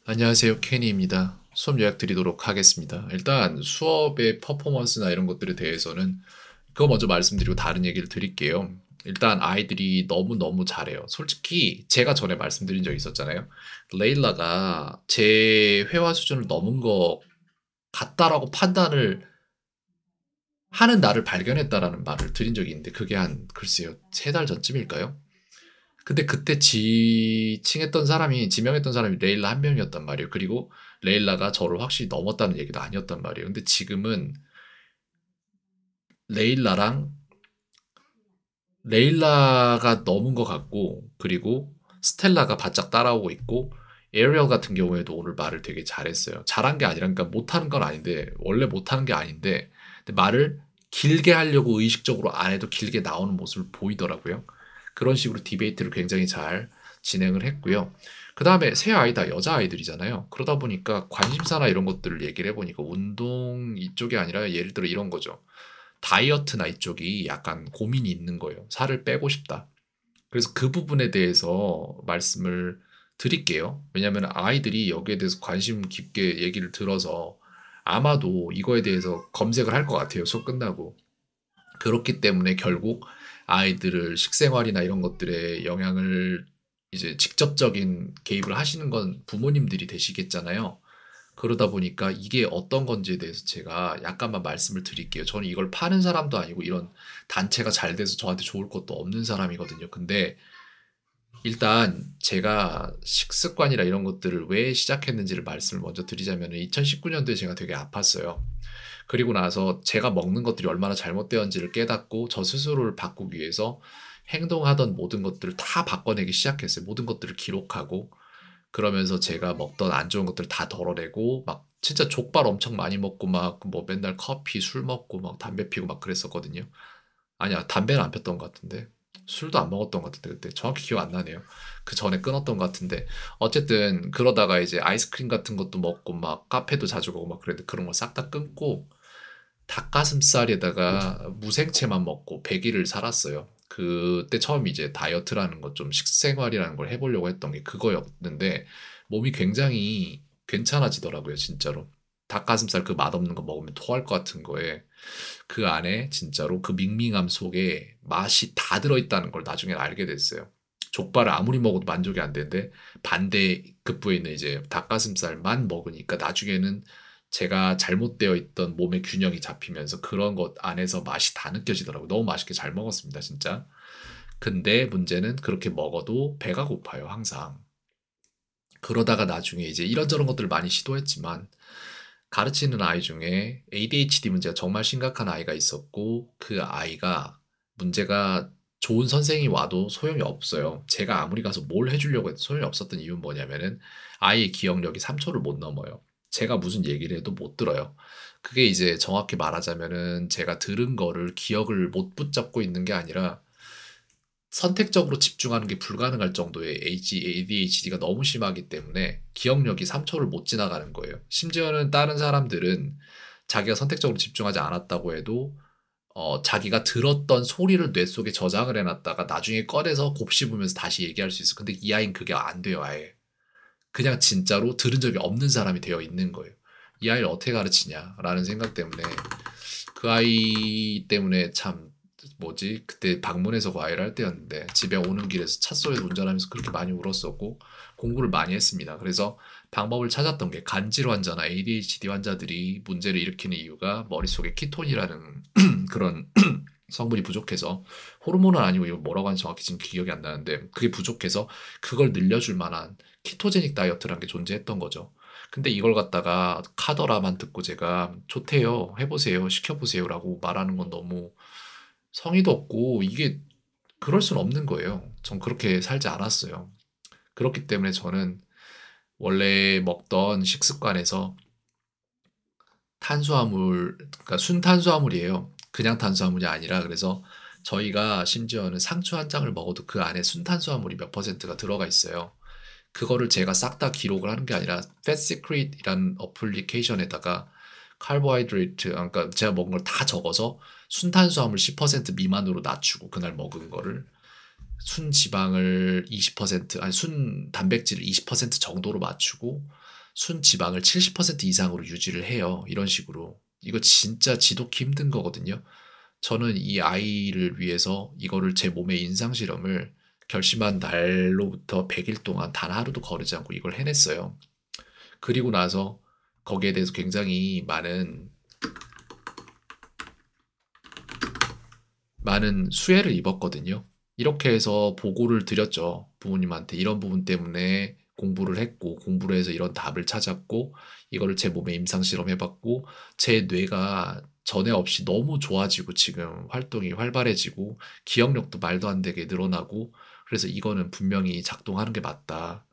안녕하세요. 케니입니다. 수업 요약 드리도록 하겠습니다. 일단 수업의 퍼포먼스나 이런 것들에 대해서는 그거 먼저 말씀드리고 다른 얘기를 드릴게요. 일단 아이들이 너무너무 잘해요. 솔직히 제가 전에 말씀드린 적이 있었잖아요. 레일라가 제 회화 수준을 넘은 것 같다라고 판단을 하는 나를 발견했다라는 말을 드린 적이 있는데 그게 한 글쎄요. 3달 전쯤일까요? 근데 그때 지명했던 사람이 레일라 한 명이었단 말이에요. 그리고 레일라가 저를 확실히 넘었다는 얘기도 아니었단 말이에요. 근데 지금은 레일라랑 레일라가 넘은 것 같고, 그리고 스텔라가 바짝 따라오고 있고, 에리얼 같은 경우에도 오늘 말을 되게 잘했어요. 잘한 게 아니라, 그러니까 못하는 건 아닌데, 원래 못하는 게 아닌데, 근데 말을 길게 하려고 의식적으로 안 해도 길게 나오는 모습을 보이더라고요. 그런 식으로 디베이트를 굉장히 잘 진행을 했고요. 그 다음에 세 아이 다 여자아이들이잖아요. 그러다 보니까 관심사나 이런 것들을 얘기를 해보니까 운동 이쪽이 아니라 예를 들어 이런 거죠. 다이어트나 이쪽이 약간 고민이 있는 거예요. 살을 빼고 싶다. 그래서 그 부분에 대해서 말씀을 드릴게요. 왜냐하면 아이들이 여기에 대해서 관심 깊게 얘기를 들어서 아마도 이거에 대해서 검색을 할 것 같아요. 수업 끝나고. 그렇기 때문에 결국 아이들을 식생활이나 이런 것들에 영향을 이제 직접적인 개입을 하시는 건 부모님들이 되시겠잖아요. 그러다 보니까 이게 어떤 건지에 대해서 제가 약간만 말씀을 드릴게요. 저는 이걸 파는 사람도 아니고 이런 단체가 잘 돼서 저한테 좋을 것도 없는 사람이거든요. 근데 일단 제가 식습관이나 이런 것들을 왜 시작했는지를 말씀을 먼저 드리자면 2019년도에 제가 되게 아팠어요. 그리고 나서 제가 먹는 것들이 얼마나 잘못되었는지를 깨닫고 저 스스로를 바꾸기 위해서 행동하던 모든 것들을 다 바꿔내기 시작했어요. 모든 것들을 기록하고 그러면서 제가 먹던 안 좋은 것들 다 덜어내고 막 진짜 족발 엄청 많이 먹고 막 뭐 맨날 커피, 술 먹고 막 담배 피고 막 그랬었거든요. 아니야, 담배는 안 폈던 것 같은데. 술도 안 먹었던 것 같은데 그때 정확히 기억 안 나네요. 그 전에 끊었던 것 같은데 어쨌든 그러다가 이제 아이스크림 같은 것도 먹고 막 카페도 자주 가고 막 그랬는데 그런 거 싹 다 끊고 닭가슴살에다가 무생채만 먹고 100일을 살았어요. 그때 처음 이제 다이어트라는 것 좀 식생활이라는 걸 해보려고 했던 게 그거였는데 몸이 굉장히 괜찮아지더라고요, 진짜로. 닭가슴살 그 맛없는 거 먹으면 토할 것 같은 거에 그 안에 진짜로 그 밍밍함 속에 맛이 다 들어있다는 걸 나중에 알게 됐어요. 족발을 아무리 먹어도 만족이 안 되는데 반대급부에 있는 이제 닭가슴살만 먹으니까 나중에는 제가 잘못되어 있던 몸의 균형이 잡히면서 그런 것 안에서 맛이 다 느껴지더라고요. 너무 맛있게 잘 먹었습니다, 진짜. 근데 문제는 그렇게 먹어도 배가 고파요, 항상. 그러다가 나중에 이제 이런저런 것들을 많이 시도했지만 가르치는 아이 중에 ADHD 문제가 정말 심각한 아이가 있었고 그 아이가 문제가 좋은 선생이 와도 소용이 없어요. 제가 아무리 가서 뭘 해주려고 해도 소용이 없었던 이유는 뭐냐면은 아이의 기억력이 3초를 못 넘어요. 제가 무슨 얘기를 해도 못 들어요. 그게 이제 정확히 말하자면은 제가 들은 거를 기억을 못 붙잡고 있는 게 아니라 선택적으로 집중하는 게 불가능할 정도의 ADHD가 너무 심하기 때문에 기억력이 3초를 못 지나가는 거예요. 심지어는 다른 사람들은 자기가 선택적으로 집중하지 않았다고 해도 자기가 들었던 소리를 뇌 속에 저장을 해놨다가 나중에 꺼내서 곱씹으면서 다시 얘기할 수 있어. 근데 이 아이는 그게 안 돼요, 아예. 그냥 진짜로 들은 적이 없는 사람이 되어 있는 거예요. 이 아이를 어떻게 가르치냐라는 생각 때문에 그 아이 때문에 참 뭐지 그때 방문해서 과외를 할 때였는데 집에 오는 길에서 차 속에서 운전하면서 그렇게 많이 울었었고 공부를 많이 했습니다. 그래서 방법을 찾았던 게 간질 환자나 ADHD 환자들이 문제를 일으키는 이유가 머릿속에 키톤이라는 그런 성분이 부족해서 호르몬은 아니고 이거 뭐라고 하는지 정확히 지금 기억이 안 나는데 그게 부족해서 그걸 늘려줄 만한 키토제닉 다이어트라는 게 존재했던 거죠. 근데 이걸 갖다가 카더라만 듣고 제가 좋대요. 해보세요. 시켜보세요라고 말하는 건 너무 성의도 없고 이게 그럴 수는 없는 거예요. 전 그렇게 살지 않았어요. 그렇기 때문에 저는 원래 먹던 식습관에서 탄수화물, 그러니까 순탄수화물이에요. 그냥 탄수화물이 아니라 그래서 저희가 심지어는 상추 한 장을 먹어도 그 안에 순탄수화물이 몇 퍼센트가 들어가 있어요. 그거를 제가 싹 다 기록을 하는 게 아니라 팻시크릿이라는 어플리케이션에다가 카보하이드레이트 그러니까 제가 먹은 걸 다 적어서 순탄수화물 10% 미만으로 낮추고 그날 먹은 거를 순 지방을 20% 아니 순 단백질을 20% 정도로 맞추고 순 지방을 70% 이상으로 유지를 해요. 이런 식으로. 이거 진짜 지독히 힘든 거거든요. 저는 이 아이를 위해서 이거를 제 몸에 임상 실험을 결심한 날로부터 100일 동안 단 하루도 거르지 않고 이걸 해냈어요. 그리고 나서 거기에 대해서 굉장히 많은 수혜를 입었거든요. 이렇게 해서 보고를 드렸죠. 부모님한테 이런 부분 때문에 공부를 했고, 공부를 해서 이런 답을 찾았고, 이거를 제 몸에 임상 실험해봤고, 제 뇌가 전에 없이 너무 좋아지고 지금 활동이 활발해지고, 기억력도 말도 안 되게 늘어나고, 그래서 이거는 분명히 작동하는 게 맞다.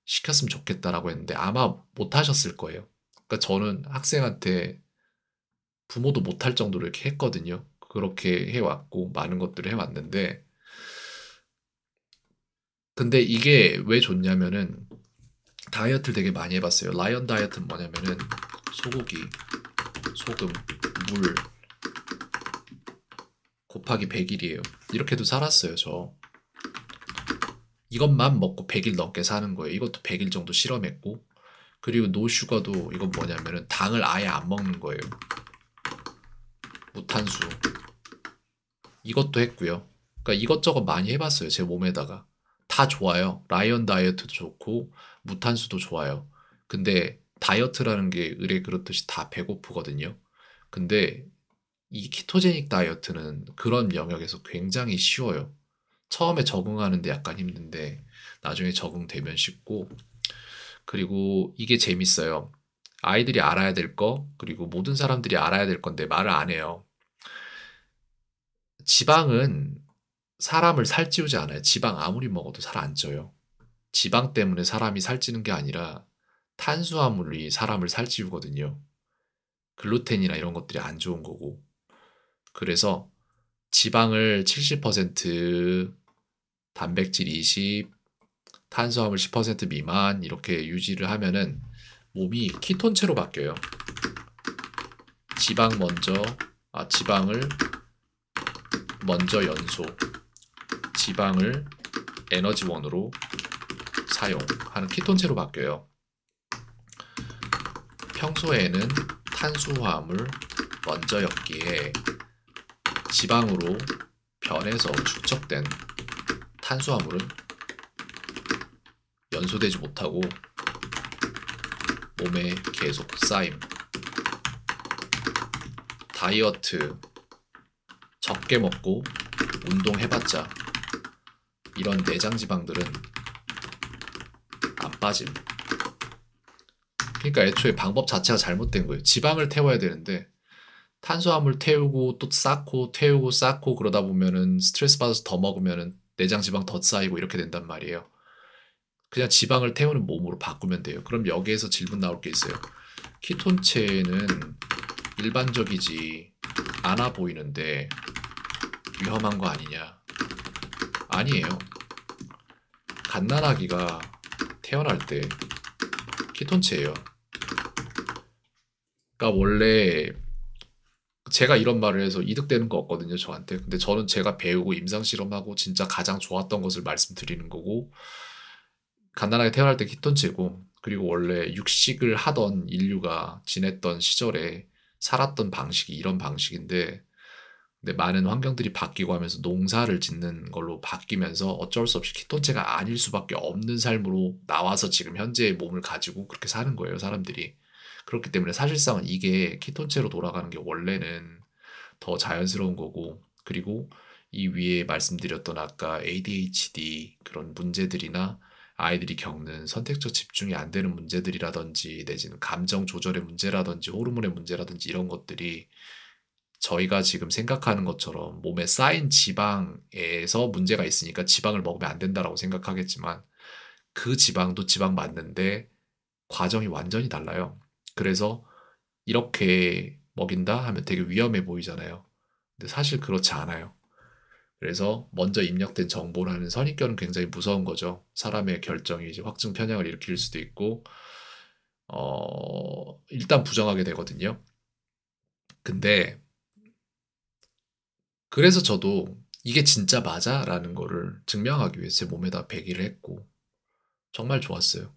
시켰으면 좋겠다라고 했는데 아마 못 하셨을 거예요. 그러니까 저는 학생한테 부모도 못할 정도로 이렇게 했거든요. 그렇게 해왔고 많은 것들을 해왔는데 근데 이게 왜 좋냐면은 다이어트를 되게 많이 해봤어요. 라이언 다이어트는 뭐냐면은 소고기, 소금, 물 곱하기 100일이에요. 이렇게도 살았어요, 저. 이것만 먹고 100일 넘게 사는 거예요. 이것도 100일 정도 실험했고 그리고 노슈가도 이건 뭐냐면은 당을 아예 안 먹는 거예요. 무탄수 이것도 했고요. 그러니까 이것저것 많이 해봤어요. 제 몸에다가. 다 좋아요. 라이언 다이어트도 좋고 무탄수도 좋아요. 근데 다이어트라는 게 의뢰 그렇듯이 다 배고프거든요. 근데 이 키토제닉 다이어트는 그런 영역에서 굉장히 쉬워요. 처음에 적응하는데 약간 힘든데 나중에 적응되면 쉽고 그리고 이게 재밌어요. 아이들이 알아야 될 거, 그리고 모든 사람들이 알아야 될 건데 말을 안 해요. 지방은 사람을 살찌우지 않아요. 지방 아무리 먹어도 살 안 쪄요. 지방 때문에 사람이 살찌는 게 아니라 탄수화물이 사람을 살찌우거든요. 글루텐이나 이런 것들이 안 좋은 거고. 그래서 지방을 70%, 단백질 20, 탄수화물 10% 미만 이렇게 유지를 하면은 몸이 키톤체로 바뀌어요. 지방을 먼저 연소, 지방을 에너지원으로 사용하는 키톤체로 바뀌어요. 평소에는 탄수화물 먼저였기에 지방으로 변해서 축적된 탄수화물은 연소되지 못하고 몸에 계속 쌓임. 다이어트 적게 먹고 운동해봤자 이런 내장 지방들은 안 빠짐. 그러니까 애초에 방법 자체가 잘못된 거예요. 지방을 태워야 되는데 탄수화물 태우고 또 쌓고 태우고 쌓고 그러다 보면은 스트레스 받아서 더 먹으면은 내장 지방 더 쌓이고 이렇게 된단 말이에요. 그냥 지방을 태우는 몸으로 바꾸면 돼요. 그럼 여기에서 질문 나올 게 있어요. 키톤체는 일반적이지 않아 보이는데 위험한 거 아니냐? 아니에요. 갓난아기가 태어날 때 키톤체예요. 그러니까 원래 제가 이런 말을 해서 이득되는 거 없거든요, 저한테. 근데 저는 제가 배우고 임상 실험하고 진짜 가장 좋았던 것을 말씀드리는 거고, 간단하게 태어날 때 키톤체고, 그리고 원래 육식을 하던 인류가 지냈던 시절에 살았던 방식이 이런 방식인데, 근데 많은 환경들이 바뀌고 하면서 농사를 짓는 걸로 바뀌면서 어쩔 수 없이 키톤체가 아닐 수밖에 없는 삶으로 나와서 지금 현재의 몸을 가지고 그렇게 사는 거예요, 사람들이. 그렇기 때문에 사실상은 이게 키톤체로 돌아가는 게 원래는 더 자연스러운 거고, 그리고 이 위에 말씀드렸던 아까 ADHD 그런 문제들이나 아이들이 겪는 선택적 집중이 안 되는 문제들이라든지 내지는 감정 조절의 문제라든지 호르몬의 문제라든지 이런 것들이 저희가 지금 생각하는 것처럼 몸에 쌓인 지방에서 문제가 있으니까 지방을 먹으면 안 된다라고 생각하겠지만 그 지방도 지방 맞는데 과정이 완전히 달라요. 그래서 이렇게 먹인다 하면 되게 위험해 보이잖아요. 근데 사실 그렇지 않아요. 그래서 먼저 입력된 정보라는 선입견은 굉장히 무서운 거죠. 사람의 결정이 이제 확증 편향을 일으킬 수도 있고, 일단 부정하게 되거든요. 근데 그래서 저도 이게 진짜 맞아? 라는 거를 증명하기 위해서 제 몸에다 배기를 했고 정말 좋았어요.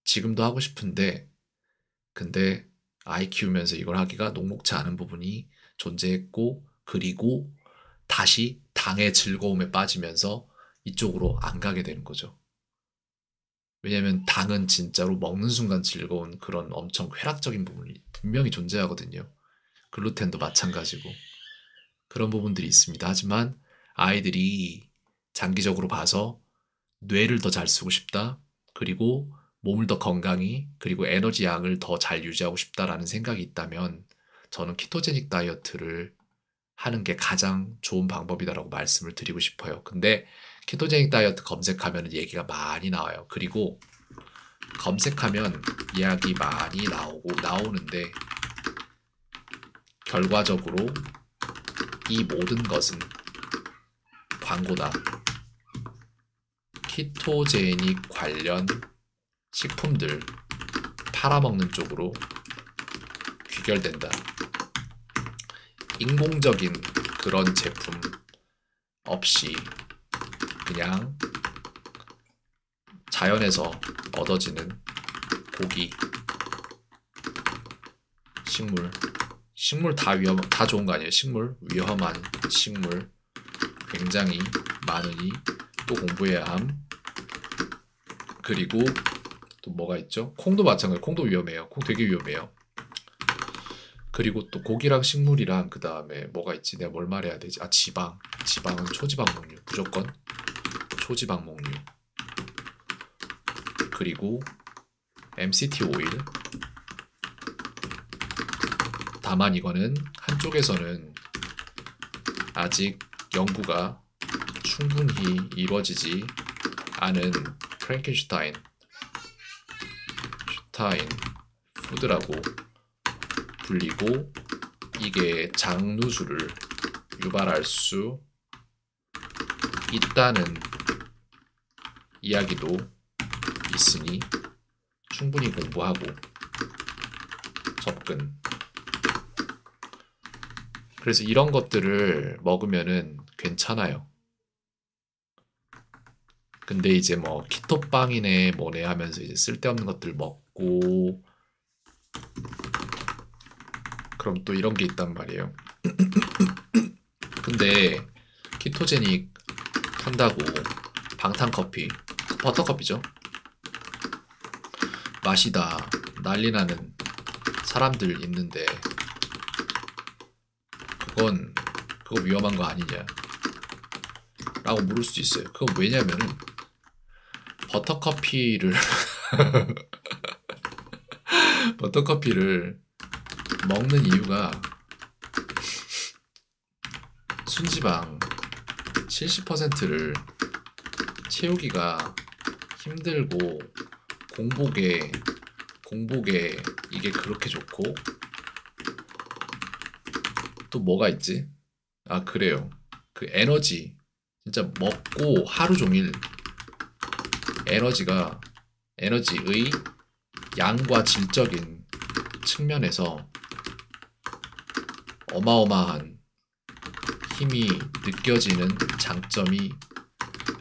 지금도 하고 싶은데 근데 아이 키우면서 이걸 하기가 녹록치 않은 부분이 존재했고 그리고 다시 당의 즐거움에 빠지면서 이쪽으로 안 가게 되는 거죠. 왜냐면 당은 진짜로 먹는 순간 즐거운 그런 엄청 쾌락적인 부분이 분명히 존재하거든요. 글루텐도 마찬가지고 그런 부분들이 있습니다. 하지만 아이들이 장기적으로 봐서 뇌를 더 잘 쓰고 싶다. 그리고 몸을 더 건강히 그리고 에너지 양을 더 잘 유지하고 싶다라는 생각이 있다면 저는 키토제닉 다이어트를 하는 게 가장 좋은 방법이다라고 말씀을 드리고 싶어요. 근데 키토제닉 다이어트 검색하면 얘기가 많이 나와요. 그리고 검색하면 이야기 많이 나오는데 결과적으로 이 모든 것은 광고다. 키토제닉 관련 식품들 팔아먹는 쪽으로 귀결된다. 인공적인 그런 제품 없이 그냥 자연에서 얻어지는 고기, 식물 다 좋은 거 아니에요. 식물, 위험한 식물 굉장히 많으니 또 공부해야 함. 그리고 또 뭐가 있죠? 콩도 마찬가지. 콩도 위험해요. 콩 되게 위험해요. 그리고 또 고기랑 식물이랑 그 다음에 뭐가 있지? 내가 뭘 말해야 되지? 아, 지방은 초지방 목류. 무조건 초지방 목류. 그리고 MCT 오일. 다만 이거는 한쪽에서는 아직 연구가 충분히 이루어지지 않은 프랭켄슈타인 푸드라고 불리고 이게 장누수를 유발할 수 있다는 이야기도 있으니 충분히 공부하고 접근. 그래서 이런 것들을 먹으면은 괜찮아요. 근데 이제 뭐 키토빵이네 뭐네 하면서 이제 쓸데없는 것들 먹고 그럼 또 이런 게 있단 말이에요. 근데 키토제닉 한다고 방탄커피, 버터커피죠. 마시다 난리 나는 사람들 있는데 그거 위험한 거 아니냐 라고 물을 수도 있어요. 그건 왜냐면은 버터커피를 버터커피를 먹는 이유가 순지방 70%를 채우기가 힘들고 공복에 이게 그렇게 좋고 또 뭐가 있지? 아 그래요. 그 에너지 진짜 먹고 하루 종일 에너지의 양과 질적인 측면에서 어마어마한 힘이 느껴지는 장점이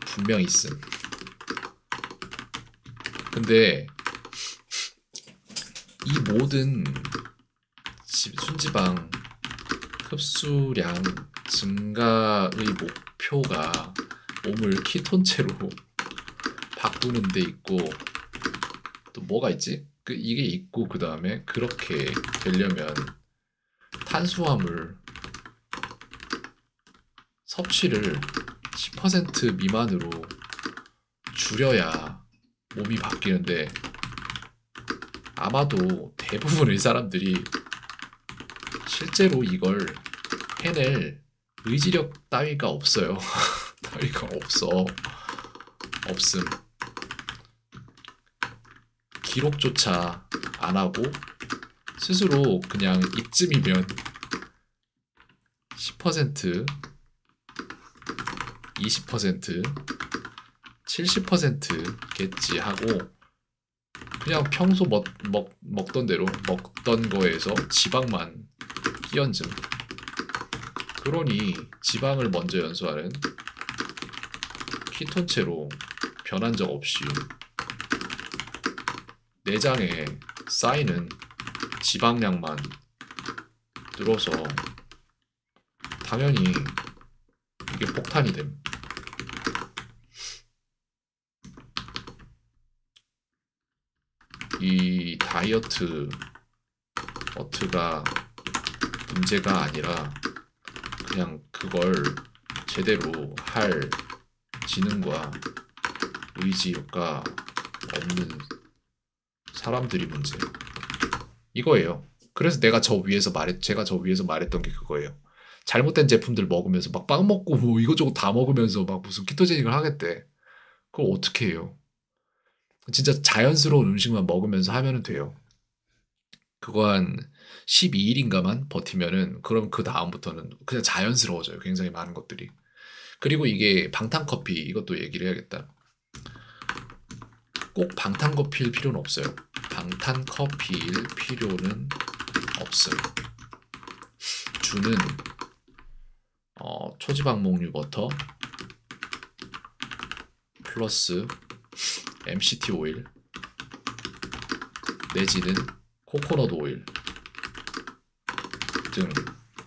분명히 있음. 근데 이 모든 순지방 흡수량 증가의 목표가 몸을 키톤체로 바꾸는 데 있고 또 뭐가 있지? 이게 있고 그 다음에 그렇게 되려면 탄수화물 섭취를 10% 미만으로 줄여야 몸이 바뀌는데 아마도 대부분의 사람들이 실제로 이걸 해낼 의지력 따위가 없어요. 따위가 없음. 기록조차 안 하고 스스로 그냥 이쯤이면 10%, 20%, 70%겠지 하고 그냥 평소 먹던 대로 먹던 거에서 지방만 끼얹음. 그러니 지방을 먼저 연소하는 키톤체로 변한 적 없이 내장에 쌓이는 지방량만 늘어서 당연히 이게 폭탄이 됨. 이 다이어트 어트가 문제가 아니라 그냥 그걸 제대로 할 지능과 의지가 없는 사람들이 문제. 이거예요. 그래서 제가 저 위에서 말했던 게 그거예요. 잘못된 제품들 먹으면서 막 빵 먹고 뭐 이것저것 다 먹으면서 막 무슨 키토제닉을 하겠대. 그걸 어떻게 해요? 진짜 자연스러운 음식만 먹으면서 하면 돼요. 그거 한 12일인가만 버티면은 그럼 그 다음부터는 그냥 자연스러워져요. 굉장히 많은 것들이. 그리고 이게 방탄커피 이것도 얘기를 해야겠다. 꼭 방탄커피일 필요는 없어요. 방탄커피일 필요는 없음. 주는 초지방목류 버터 플러스 MCT 오일 내지는 코코넛 오일 등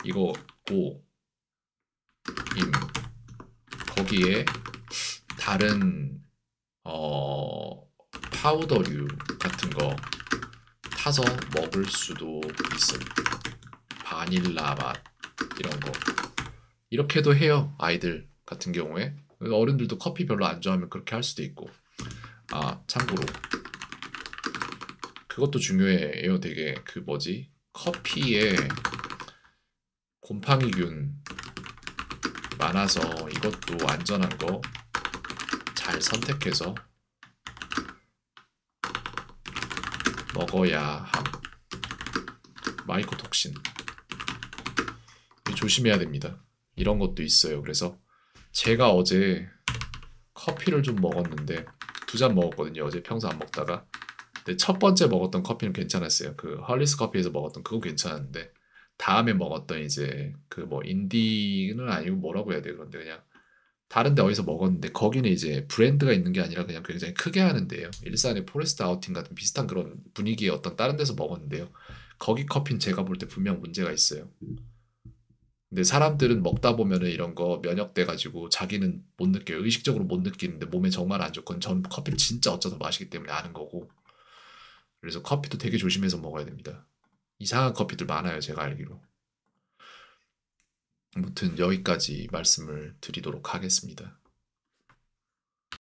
이거고 거기에 다른 파우더류 같은 거 타서 먹을 수도 있어요. 바닐라 맛 이런 거 이렇게도 해요. 아이들 같은 경우에 어른들도 커피 별로 안 좋아하면 그렇게 할 수도 있고. 아 참고로 그것도 중요해요. 되게 그 뭐지 커피에 곰팡이균 많아서 이것도 안전한 거 잘 선택해서 먹어야 함. 마이코톡신 조심해야 됩니다. 이런 것도 있어요. 그래서 제가 어제 커피를 좀 먹었는데 2잔 먹었거든요. 어제 평소 안 먹다가. 근데 첫 번째 먹었던 커피는 괜찮았어요. 그 헐리스 커피에서 먹었던 그거 괜찮았는데 다음에 먹었던 이제 그 뭐 인디는 아니고 뭐라고 해야 돼요. 그런데 그냥 다른 데 어디서 먹었는데 거기는 이제 브랜드가 있는 게 아니라 그냥 굉장히 크게 하는데요. 일산의 포레스트 아우팅 같은 비슷한 그런 분위기의 어떤 다른 데서 먹었는데요. 거기 커피는 제가 볼 때 분명 문제가 있어요. 근데 사람들은 먹다 보면은 이런 거 면역돼 가지고 자기는 못 느껴요. 의식적으로 못 느끼는데 몸에 정말 안 좋건 전 커피를 진짜 어쩌다 마시기 때문에 아는 거고. 그래서 커피도 되게 조심해서 먹어야 됩니다. 이상한 커피들 많아요. 제가 알기로. 아무튼 여기까지 말씀을 드리도록 하겠습니다.